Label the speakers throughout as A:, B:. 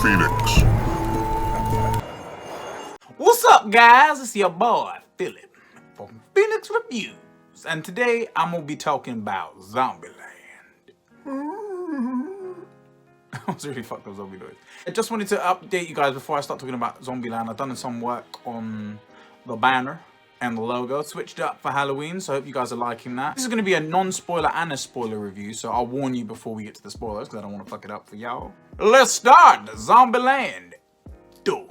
A: Phoenix.
B: What's up, guys? It's your boy, Phillip, from Phoenix Reviews. And today, I'm going to be talking about Zombieland. I was really fucked up zombie noise. I just wanted to update you guys before I start talking about Zombieland. I've done some work on the banner and the logo. Switched it up for Halloween, so I hope you guys are liking that. This is going to be a non-spoiler and a spoiler review, so I'll warn you before we get to the spoilers, because I don't want to fuck it up for y'all. Let's start Zombieland. Do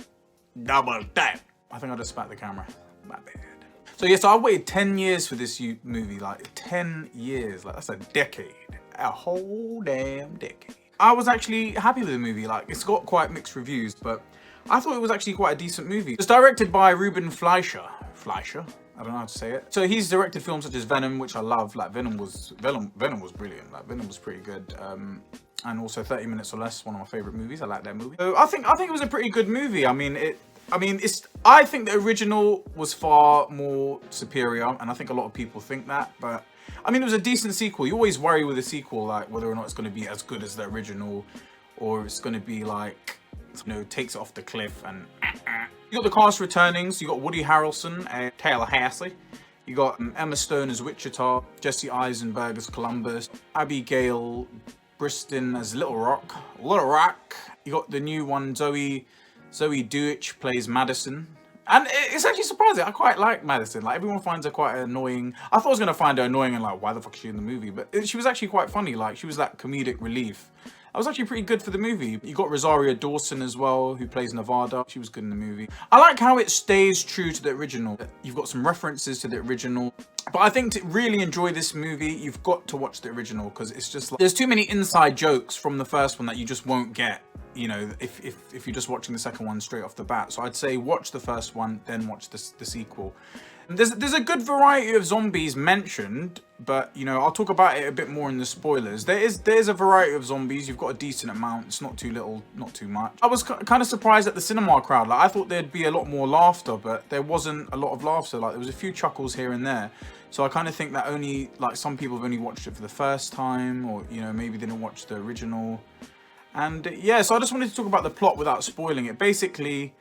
B: double tap. I think I just spat the camera. My bad. So yeah, so I waited 10 years for this movie, like 10 years, like that's a decade, a whole damn decade. I was actually happy with the movie. Like, it's got quite mixed reviews, but I thought it was actually quite a decent movie. It's directed by Ruben Fleischer. I don't know how to say it. So he's directed films such as Venom, which I love. Like Venom was brilliant. Like Venom was pretty good. And also 30 Minutes or Less, one of my favorite movies. I like that movie. So I think it was a pretty good movie. I think the original was far more superior, and I think a lot of people think that, but I mean, it was a decent sequel. You always worry with a sequel, like whether or not it's going to be as good as the original, or it's going to be like, you know, takes it off the cliff. And you got the cast returning. So you got Woody Harrelson, Tallahassee. You got Emma Stone as Wichita, Jesse Eisenberg as Columbus, Abigail Briston as Little Rock. You got the new one, Zoe Deutch plays Madison. And it's actually surprising. I quite like Madison. Like, everyone finds her quite annoying. I thought I was going to find her annoying and like, why the fuck is she in the movie? But she was actually quite funny. Like, she was that comedic relief. I was actually pretty good for the movie. You got Rosario Dawson as well, who plays Nevada. She was good in the movie. I like how it stays true to the original. You've got some references to the original. But I think to really enjoy this movie, you've got to watch the original, because it's just like, there's too many inside jokes from the first one that you just won't get, you know, if you're just watching the second one straight off the bat. So I'd say watch the first one, then watch the sequel. There's a good variety of zombies mentioned, but you know, I'll talk about it a bit more in the spoilers. There's a variety of zombies. You've got a decent amount. It's not too little, not too much. I was kind of surprised at the cinema crowd. Like, I thought there'd be a lot more laughter, but there wasn't a lot of laughter. Like, there was a few chuckles here and there. So I kind of think that only, like, some people have only watched it for the first time, or you know, maybe they didn't watch the original. And yeah, so I just wanted to talk about the plot without spoiling it. Basically,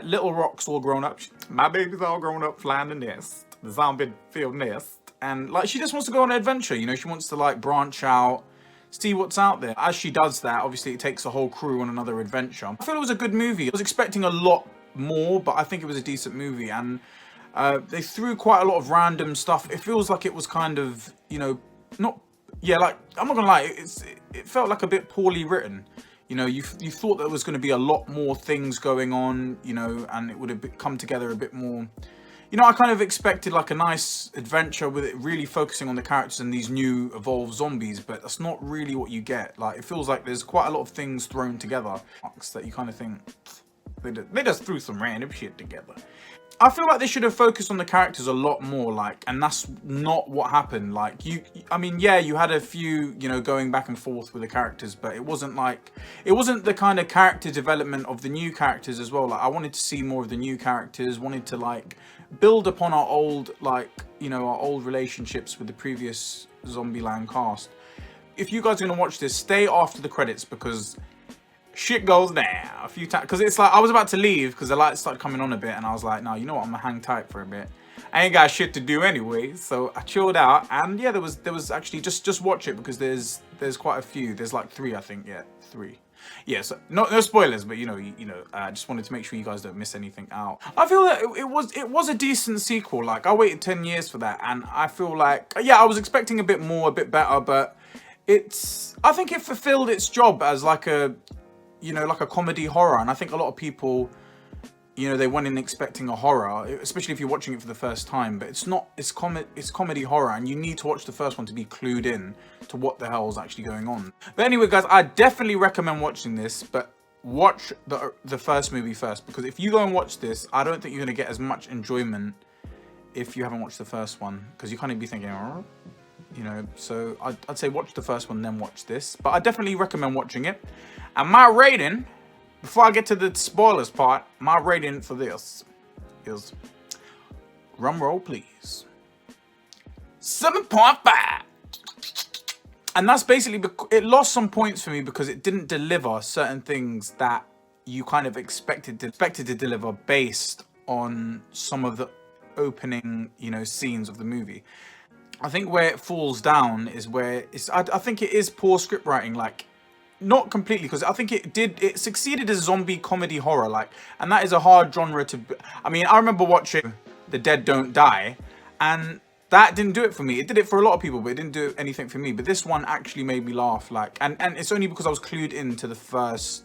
B: Little Rock's all grown up. My baby's all grown up flying the nest, the zombie field nest. And like, she just wants to go on an adventure, you know, she wants to like branch out, see what's out there. As she does that, obviously it takes the whole crew on another adventure. I feel it was a good movie. I was expecting a lot more, but I think it was a decent movie. And they threw quite a lot of random stuff. It feels like it was kind of, you know, like, I'm not gonna lie, it felt like a bit poorly written. You know, you thought there was going to be a lot more things going on, you know, and it would have come together a bit more. You know, I kind of expected like a nice adventure with it really focusing on the characters and these new evolved zombies, but that's not really what you get. Like, it feels like there's quite a lot of things thrown together that you kind of think, they just threw some random shit together. I feel like they should have focused on the characters a lot more, like, and that's not what happened. Like, I mean, yeah, you had a few, you know, going back and forth with the characters, but it wasn't the kind of character development of the new characters as well. Like, I wanted to see more of the new characters, wanted to like build upon our old, like, you know, our old relationships with the previous Zombieland cast. If you guys are gonna watch this, stay after the credits, because shit goes down a few times. Because it's like, I was about to leave because the lights started coming on a bit, and I was like, no, you know what, I'm gonna hang tight for a bit. I ain't got shit to do anyway, so I chilled out. And yeah, there was actually, just watch it, because there's quite a few. There's like 3, I think. Yeah, 3. Yeah, so no spoilers, but you know, I just wanted to make sure you guys don't miss anything out. I feel that it was a decent sequel. Like, I waited 10 years for that, and I feel like, yeah, I was expecting a bit more, a bit better, but I think it fulfilled its job as like a, you know, like a comedy horror. And I think a lot of people, you know, they went in expecting a horror, especially if you're watching it for the first time, but it's not. It's comedy horror, and you need to watch the first one to be clued in to what the hell is actually going on. But anyway, guys, I definitely recommend watching this, but watch the first movie first, because if you go and watch this, I don't think you're going to get as much enjoyment if you haven't watched the first one, because you kind of be thinking, oh, you know. So I'd say watch the first one, then watch this, but I definitely recommend watching it. And my rating, before I get to the spoilers part, my rating for this is, drum roll please, 7.5. And that's basically, it lost some points for me because it didn't deliver certain things that you kind of expected to deliver based on some of the opening, you know, scenes of the movie. I think where it falls down is where I think it is poor script writing, like not completely, because I think it succeeded as zombie comedy horror, like, and that is a hard genre to. I mean, I remember watching The Dead Don't Die, and that didn't do it for me. It did it for a lot of people, but it didn't do anything for me. But this one actually made me laugh, like, and it's only because I was clued into the first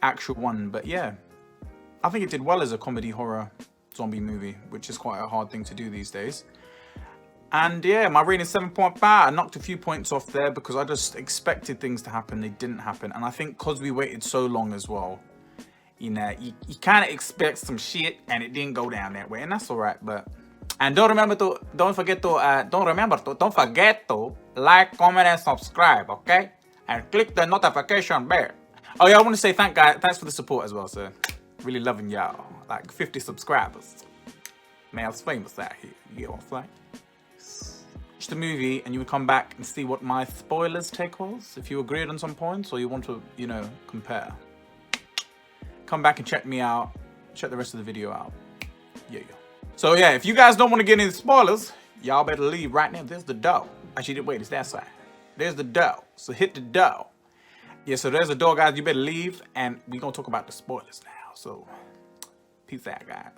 B: actual one. But yeah, I think it did well as a comedy horror zombie movie, which is quite a hard thing to do these days. And yeah, my rating is 7.5. I knocked a few points off there because I just expected things to happen. They didn't happen. And I think because we waited so long as well, you know, you kind of expect some shit and it didn't go down that way. And that's all right. But, and don't forget to like, comment, and subscribe, okay? And click the notification bell. Oh yeah, I want to say thanks for the support as well, sir. Really loving y'all. Like 50 subscribers. Man, I was famous out here. You know what I'm saying? Watch the movie and you would come back and see what my spoilers take was, if you agreed on some points or you want to, you know, compare. Come back and check me out. Check the rest of the video out. Yeah. So yeah, if you guys don't want to get any spoilers, y'all better leave right now. There's the door. Actually, wait, it's that side. There's the door. So hit the door. Yeah, so there's the door, guys. You better leave, and we're gonna talk about the spoilers now. So peace out, guys.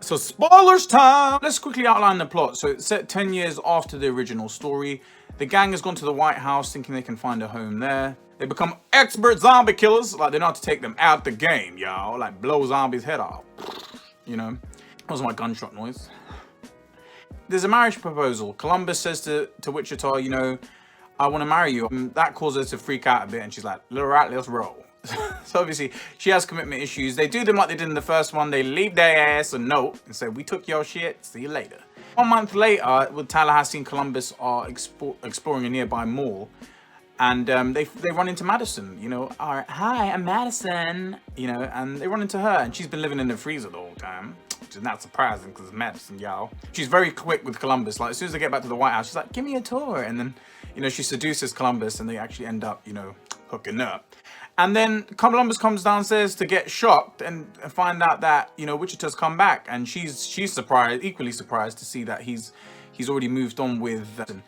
B: So spoilers time! Let's quickly outline the plot. So it's set 10 years after the original story. The gang has gone to the White House thinking they can find a home there. They become expert zombie killers. Like, they know how to take them out the game, y'all. Like, blow zombies' head off. You know? That was my gunshot noise. There's a marriage proposal. Columbus says to Wichita, you know, I want to marry you. And that causes her to freak out a bit. And she's like, all right, let's roll. So obviously she has commitment issues. They do them like they did in the first one. They leave their ass a note and say, we took your shit, see you later. 1 month later, with Tallahassee and Columbus are exploring a nearby mall, and they run into Madison, you know. Hi, I'm Madison, you know, and they run into her, and she's been living in the freezer the whole time, which is not surprising because it's Madison, y'all. She's very quick with Columbus. Like, as soon as they get back to the White House, she's like, give me a tour. And then, you know, she seduces Columbus and they actually end up, you know, hooking up. And then Columbus comes downstairs to get shocked and find out that, you know, Wichita's come back, and she's surprised, equally surprised to see that he's already moved on with.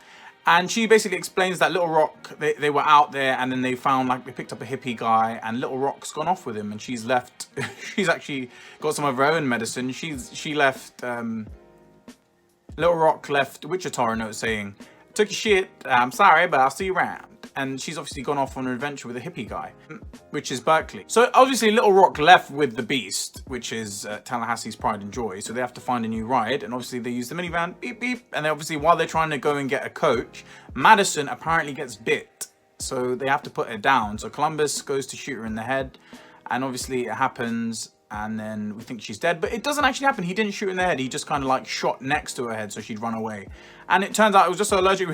B: And she basically explains that Little Rock, they were out there, and then they found, like, they picked up a hippie guy, and Little Rock's gone off with him, and she's left. She's actually got some of her own medicine. She left. Little Rock left Wichita a note saying, "Took your shit. I'm sorry, but I'll see you around." And she's obviously gone off on an adventure with a hippie guy, which is Berkeley. So obviously Little Rock left with the Beast, which is Tallahassee's pride and joy. So they have to find a new ride. And obviously they use the minivan, beep, beep. And then obviously while they're trying to go and get a coach, Madison apparently gets bit. So they have to put her down. So Columbus goes to shoot her in the head. And obviously it happens. And then we think she's dead. But it doesn't actually happen. He didn't shoot her in the head. He just kind of like shot next to her head so she'd run away. And it turns out it was just an allergic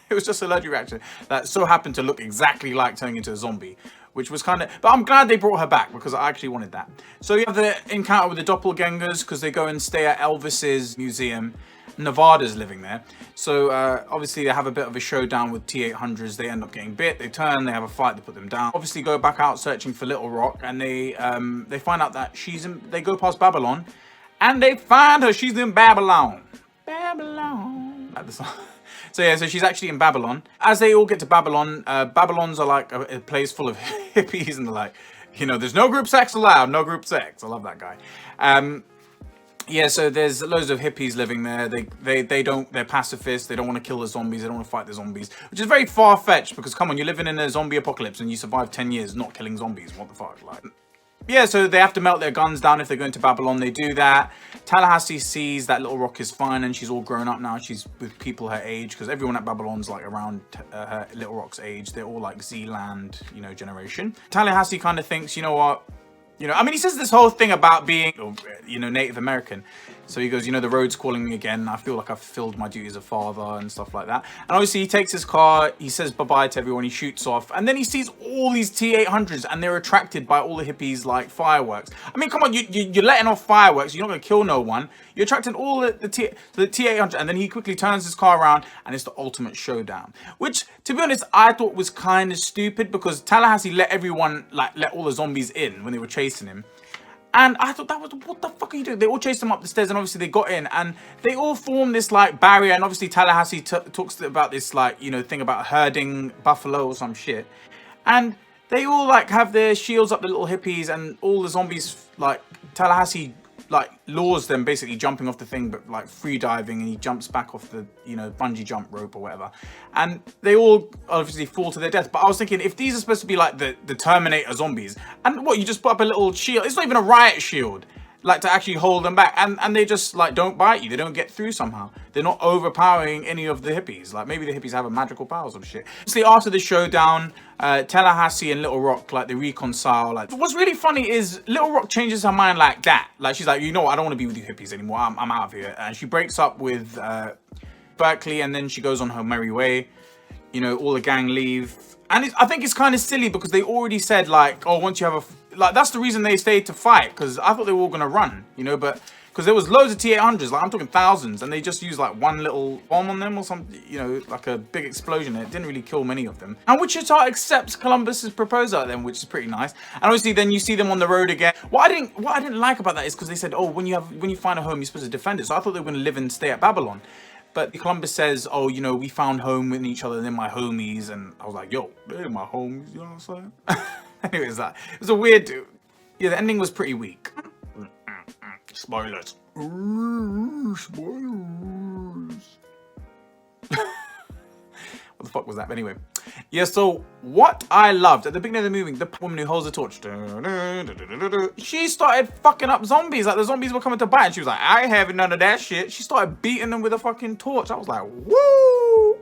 B: it was just an allergic reaction that so happened to look exactly like turning into a zombie, which was kind of, but I'm glad they brought her back because I actually wanted that. So you have the encounter with the doppelgangers because they go and stay at Elvis's museum. Nevada's living there. So obviously they have a bit of a showdown with T-800s. They end up getting bit. They turn, they have a fight, they put them down. Obviously go back out searching for Little Rock, and they find out that they go past Babylon and they find her. She's in Babylon. Babylon. Like the song. So yeah, so she's actually in Babylon. As they all get to Babylon, Babylons are like a place full of hippies, and they're like, you know, there's no group sex allowed, no group sex. I love that guy. Yeah, so there's loads of hippies living there. They're pacifists. They don't want to kill the zombies. They don't want to fight the zombies, which is very far-fetched because, come on, you're living in a zombie apocalypse and you survive 10 years not killing zombies. What the fuck? Like, yeah, so they have to melt their guns down if they're going to Babylon. They do that. Tallahassee sees that Little Rock is fine and she's all grown up now. She's with people her age because everyone at Babylon's like around her Little Rock's age. They're all like Zealand, you know, generation. Tallahassee kind of thinks, you know what? You know, I mean, he says this whole thing about being, you know, Native American. So he goes, you know, the road's calling me again. I feel like I've fulfilled my duty as a father and stuff like that. And obviously he takes his car, he says bye-bye to everyone, he shoots off. And then he sees all these T-800s and they're attracted by all the hippies, like, fireworks. I mean, come on, you're letting off fireworks. You're not going to kill no one. You're attracting all the T-800, and then he quickly turns his car around, and it's the ultimate showdown. Which, to be honest, I thought was kind of stupid, because Tallahassee let everyone, like, let all the zombies in when they were chasing him. And I thought that was, what the fuck are you doing? They all chased him up the stairs, and obviously they got in, and they all formed this like barrier. And obviously Tallahassee talks about this, like, you know, thing about herding buffalo or some shit. And they all like have their shields up, the little hippies, and all the zombies, like, Tallahassee like lures them, basically jumping off the thing, but like free diving, and he jumps back off the, you know, bungee jump rope or whatever, and they all obviously fall to their death. But I was thinking, if these are supposed to be like the Terminator zombies, and what, you just put up a little shield, it's not even a riot shield, like, to actually hold them back, and they just like don't bite you, they don't get through somehow, they're not overpowering any of the hippies. Like, maybe the hippies have a magical power or some shit. Obviously after the showdown, Tallahassee and Little Rock, like, they reconcile. Like, what's really funny is Little Rock changes her mind like that. Like, she's like, you know what, I don't want to be with you hippies anymore, I'm out of here. And she breaks up with Berkeley, and then she goes on her merry way. You know, all the gang leave, and I think it's kind of silly, because they already said, like, oh, once you have a, like, that's the reason they stayed to fight, because I thought they were all gonna run, you know, but because there was loads of T-800s, like, I'm talking thousands, and they just used like one little bomb on them or something, you know, like a big explosion. It didn't really kill many of them. And Wichita accepts Columbus's proposal at them, which is pretty nice. And obviously then you see them on the road again. What I didn't like about that is because they said, oh, when you find a home, you're supposed to defend it. So I thought they were gonna live and stay at Babylon. But Columbus says, oh, you know, we found home with each other, they're my homies. And I was like, yo, they're my homies, you know what I'm saying? Anyways, it was a weird, yeah, the ending was pretty weak. Spoilers. Spoilers. What the fuck was that? But anyway, yeah, so what I loved at the beginning of the movie, the woman who holds the torch, she started fucking up zombies. Like, the zombies were coming to bite, and she was like, I ain't having none of that shit. She started beating them with a fucking torch. I was like, woo!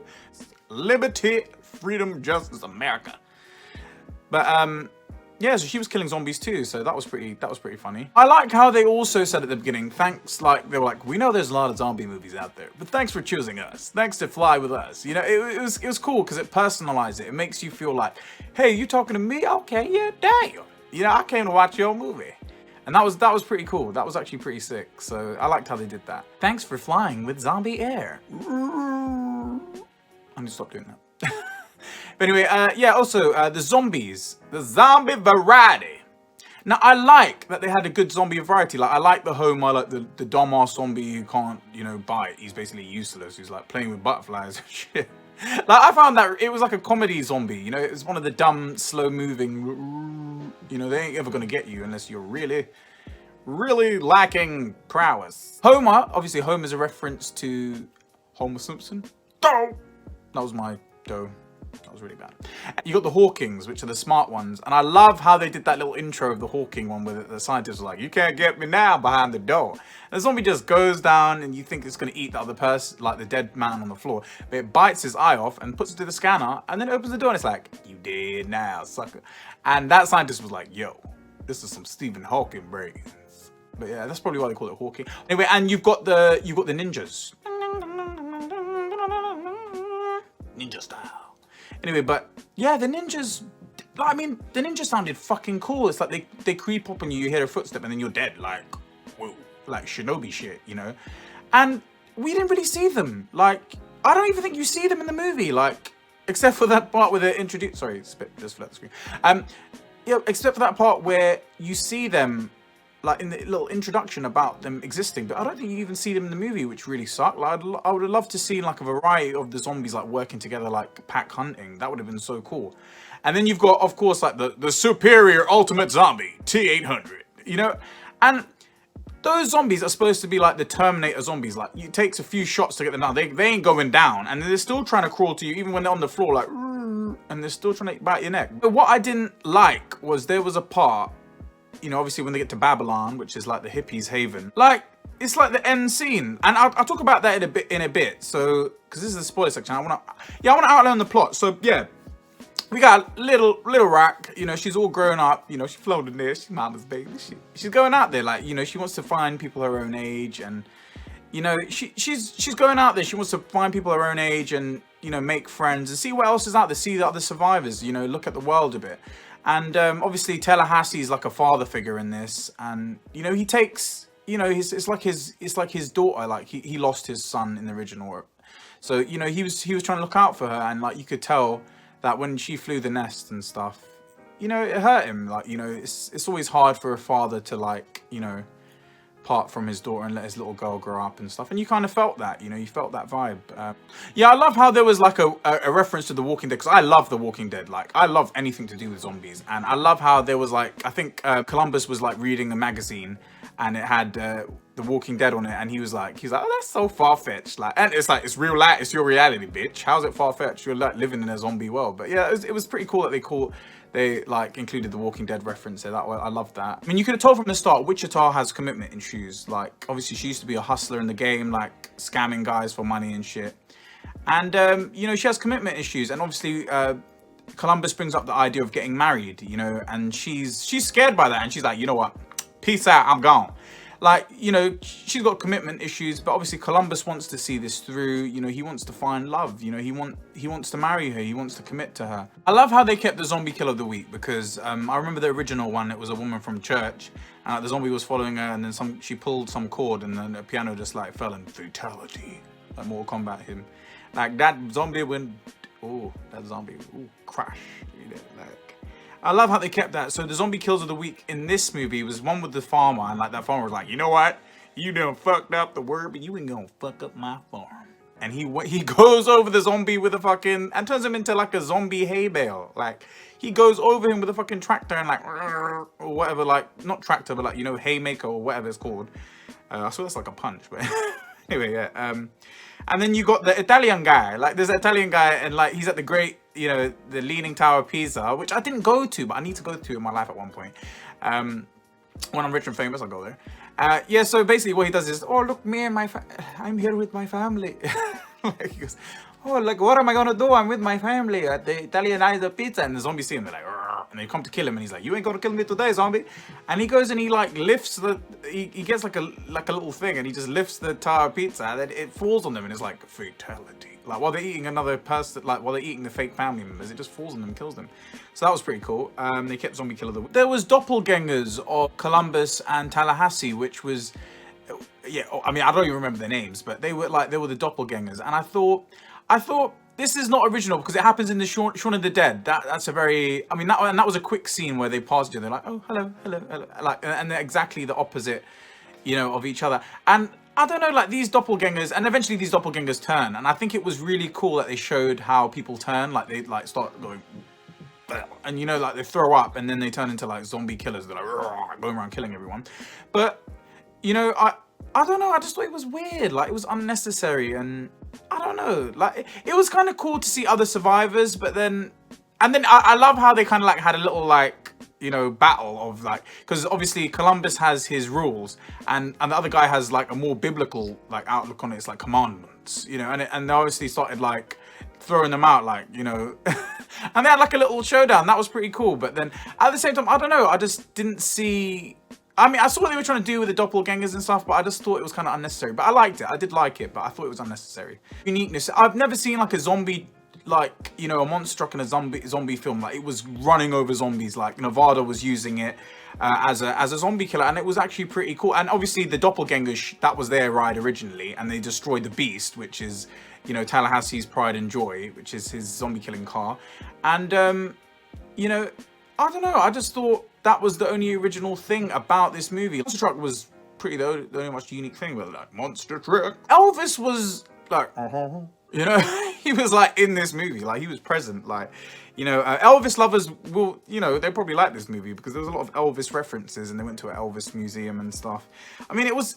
B: Liberty, freedom, justice, America. But yeah, so she was killing zombies too, so that was pretty funny. I like how they also said at the beginning, thanks, like, they were like, we know there's a lot of zombie movies out there, but thanks for choosing us. Thanks to fly with us. You know, it was cool, because it personalized it. It makes you feel like, hey, you talking to me? Okay, yeah, damn. You know, I came to watch your movie. And that was pretty cool. That was actually pretty sick. So I liked how they did that. Thanks for flying with Zombie Air. I need to stop doing that. But anyway, yeah, also, the zombies. The zombie variety. Now, I like that they had a good zombie variety. Like, I like the Homer, like the dumbass zombie who can't, you know, bite. He's basically useless. He's, like, playing with butterflies and shit. Like, I found that it was like a comedy zombie, you know? It was one of the dumb, slow-moving, you know, they ain't ever gonna get you unless you're really, really lacking prowess. Homer, obviously, Homer's a reference to Homer Simpson. Doe! That was my doe. That was really bad. You got the Hawkings, which are the smart ones. And I love how they did that little intro of the Hawking one where the scientists were like, you can't get me now behind the door. And the zombie just goes down and you think it's going to eat the other person, like the dead man on the floor. But it bites his eye off and puts it to the scanner and then it opens the door and it's like, you dead now, sucker. And that scientist was like, yo, this is some Stephen Hawking brains. But yeah, that's probably why they call it Hawking. Anyway, and you've got the ninjas. Ninja style. Anyway, but yeah, the ninjas, I mean, the ninjas sounded fucking cool. It's like they creep up on you, you hear a footstep, and then you're dead. Like, whoa, like shinobi shit, you know? And we didn't really see them. Like, I don't even think you see them in the movie. Like, except for that part where they're introduced. Sorry, spit, just flat the screen. Yeah, except for that part where you see them, like, in the little introduction about them existing, but I don't think you even see them in the movie, which really sucked. Like, I would have loved to see like a variety of the zombies like working together, like pack hunting. That would have been so cool. And then you've got, of course, like the superior ultimate zombie, T-800, you know? And those zombies are supposed to be like the Terminator zombies. Like, it takes a few shots to get them down. They ain't going down, and they're still trying to crawl to you, even when they're on the floor, like, and they're still trying to bite your neck. But what I didn't like was there was a part, you know, obviously when they get to Babylon, which is like the hippies' haven, like, it's like the end scene. And I'll talk about that in a bit. So, because this is the spoiler section, I want to outline the plot. So, yeah, we got little Rock, you know, she's all grown up, you know, she's floating there, she's mama's baby. She's going out there, like, you know, she wants to find people her own age, and, you know, she's going out there, she wants to find people her own age and, you know, make friends and see what else is out there, see the other survivors, you know, look at the world a bit. And obviously Tallahassee's like a father figure in this, and you know, he takes you know, it's like his daughter. Like he lost his son in the original, so you know he was trying to look out for her, and like you could tell that when she flew the nest and stuff, you know, it hurt him. Like, you know, it's always hard for a father to, like, you know, part from his daughter and let his little girl grow up and stuff. And you kind of felt that, you know, you felt that vibe. Yeah, I love how there was like a reference to The Walking Dead, because I love The Walking Dead. Like, I love anything to do with zombies. And I love how there was like, I think Columbus was like reading a magazine and it had The Walking Dead on it, and he was like, oh, that's so far-fetched. Like, and it's like, it's real life, it's your reality, bitch. How's it far-fetched? You're like living in a zombie world. But yeah, it was pretty cool that they like included the Walking Dead reference there. That way, I love that. I mean, you could have told from the start Wichita has commitment issues. Like, obviously she used to be a hustler in the game, like scamming guys for money and shit. And you know, she has commitment issues, and obviously Columbus brings up the idea of getting married, you know, and she's scared by that, and she's like, you know what, peace out, I'm gone. Like, you know, she's got commitment issues, but obviously Columbus wants to see this through. You know, he wants to find love. You know, he wants to marry her. He wants to commit to her. I love how they kept the zombie kill of the week, because I remember the original one. It was a woman from church. The zombie was following her, and then she pulled some cord, and then the piano just like fell in fatality, like Mortal Kombat him. Like that zombie went. Oh, that zombie. Ooh, crash. You know, like. I love how they kept that. So the zombie kills of the week in this movie was one with the farmer, and like that farmer was like, you know what? You done fucked up the word, but you ain't gonna fuck up my farm. And he goes over the zombie with a fucking, and turns him into like a zombie hay bale. Like, he goes over him with a fucking tractor and like, or whatever, like, not tractor, but like, you know, haymaker or whatever it's called. I swear that's like a punch, but anyway, yeah. And then you got the Italian guy. Like, there's an Italian guy, and like, he's at the great, you know, the Leaning Tower of Pisa, which I didn't go to, but I need to go to in my life at one point. When I'm rich and famous, I'll go there. Yeah, so basically what he does is, oh, look, me and I'm here with my family. Like, he goes, oh, like, what am I gonna do? I'm with my family at the Italianized pizza. And the zombies see him, they're like, "Rrr," and they come to kill him, and he's like, you ain't gonna kill me today, zombie. And he goes and he like lifts he gets like a little thing, and he just lifts the tower of pizza, and then it falls on them, and it's like fatality. Like, while they're eating another person, like while they're eating the fake family members, it just falls on them and kills them. So that was pretty cool. They kept zombie killer. There was doppelgangers of Columbus and Tallahassee, which was, yeah, I mean, I don't even remember their names, but they were the doppelgangers. And I thought this is not original, because it happens in the Shaun of the Dead. That's a very, I mean, that was a quick scene where they passed each other, like, oh, hello, hello, hello, like, and they're exactly the opposite, you know, of each other. And I don't know, like, these doppelgangers, and eventually these doppelgangers turn, and I think it was really cool that they showed how people turn, like, they like start going, and you know, like, they throw up, and then they turn into like zombie killers. They're like going around killing everyone. But you know, I don't know, I just thought it was weird, like, it was unnecessary, and I don't know, like, it was kind of cool to see other survivors, but then, and then I love how they kind of like had a little, like, you know, battle of like, because obviously Columbus has his rules, and the other guy has like a more biblical like outlook on it. It's like commandments, you know, and they obviously started like throwing them out, like, you know, and they had like a little showdown. That was pretty cool. But then at the same time, I don't know, I just didn't see, I mean, I saw what they were trying to do with the doppelgangers and stuff, but I just thought it was kind of unnecessary. But I liked it, I did like it, but I thought it was unnecessary. Uniqueness, I've never seen like a zombie, like, you know, a monster truck in a zombie film. Like, it was running over zombies. Like, Nevada was using it as a zombie killer, and it was actually pretty cool. And obviously the doppelgangers, that was their ride originally, and they destroyed the Beast, which is, you know, Tallahassee's pride and joy, which is his zombie killing car. And you know, I don't know, I just thought that was the only original thing about this movie. Monster truck was pretty the only much unique thing, but like, monster truck. Elvis was like, you know, he was like in this movie, like he was present, like, you know, Elvis lovers will, you know, they probably like this movie because there was a lot of Elvis references, and they went to an Elvis museum and stuff. I mean, it was,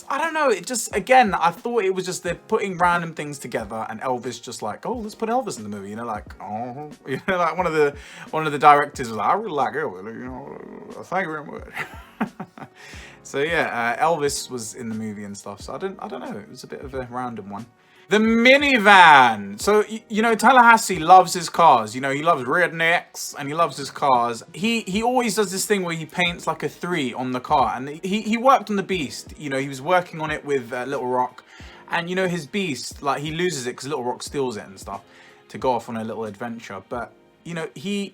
B: I don't know, it just, again, I thought it was just they're putting random things together, and Elvis just like, oh, let's put Elvis in the movie, you know, like, oh, you know, like one of the directors was like, I really like Elvis, you know, thank you very much. So yeah, Elvis was in the movie and stuff, so I don't know, it was a bit of a random one. The minivan. So, you know, Tallahassee loves his cars. You know, he loves rednecks and he loves his cars. He always does this thing where he paints like a 3 on the car. And he worked on the Beast. You know, he was working on it with Little Rock. And, you know, his Beast, like, he loses it because Little Rock steals it and stuff to go off on a little adventure. But you know, he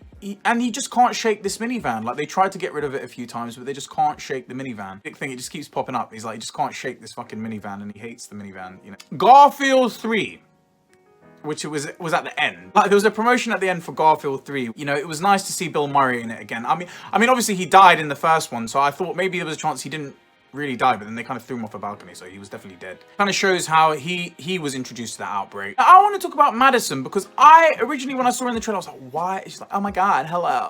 B: just can't shake this minivan. Like, they tried to get rid of it a few times, but they just can't shake the minivan. Big thing, it just keeps popping up. He's like, he just can't shake this fucking minivan, and he hates the minivan, you know. Garfield 3. Which was at the end. Like, there was a promotion at the end for Garfield 3. You know, it was nice to see Bill Murray in it again. I mean, obviously he died in the first one, so I thought maybe there was a chance he didn't really die, but then they kind of threw him off a balcony, so he was definitely dead. Kind of shows how he was introduced to that outbreak. Now, I want to talk about Madison, because I originally, when I saw her in the trailer, I was like, why? She's like, oh my god, hello.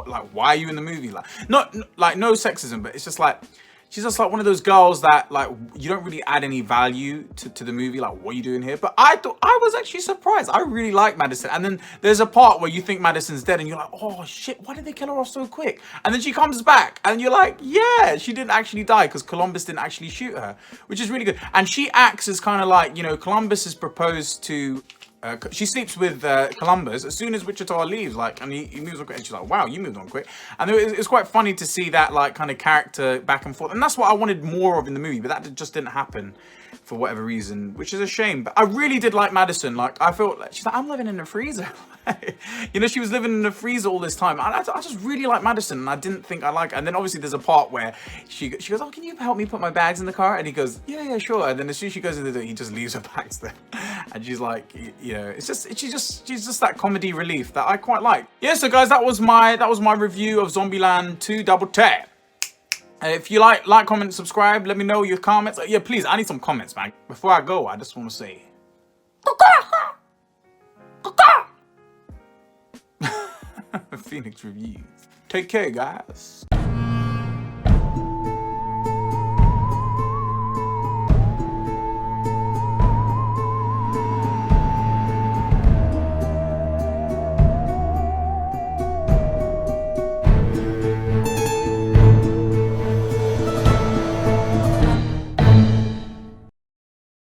B: Like, why are you in the movie? Like, not like, no sexism, but it's just like, she's just like one of those girls that, like, you don't really add any value to the movie. Like, what are you doing here? But I thought, I was actually surprised. I really like Madison. And then there's a part where you think Madison's dead and you're like, oh shit, why did they kill her off so quick? And then she comes back and you're like, yeah, she didn't actually die because Columbus didn't actually shoot her, which is really good. And she acts as kind of like, you know, Columbus has proposed to, she sleeps with Columbus as soon as Wichita leaves, like, and he moves on quick, and she's like, wow, you moved on quick. And it's quite funny to see that, like, kind of character back and forth, and that's what I wanted more of in the movie, but that just didn't happen for whatever reason, which is a shame. But I really did like Madison. Like, I felt like she's like, I'm living in a freezer. You know, she was living in a freezer all this time. And I just really like Madison, and I didn't think I like her. And then obviously there's a part where she goes, oh, can you help me put my bags in the car? And he goes, yeah, sure. And then as soon as she goes into the door, he just leaves her bags there. And she's like, you know, it's just, she's just that comedy relief that I quite like. Yeah, so guys, that was my review of Zombieland 2 Double Tap. If you like, comment, subscribe, let me know your comments. Yeah, please, I need some comments, man. Before I go, I just want to say, Phoenix Reviews. Take care, guys.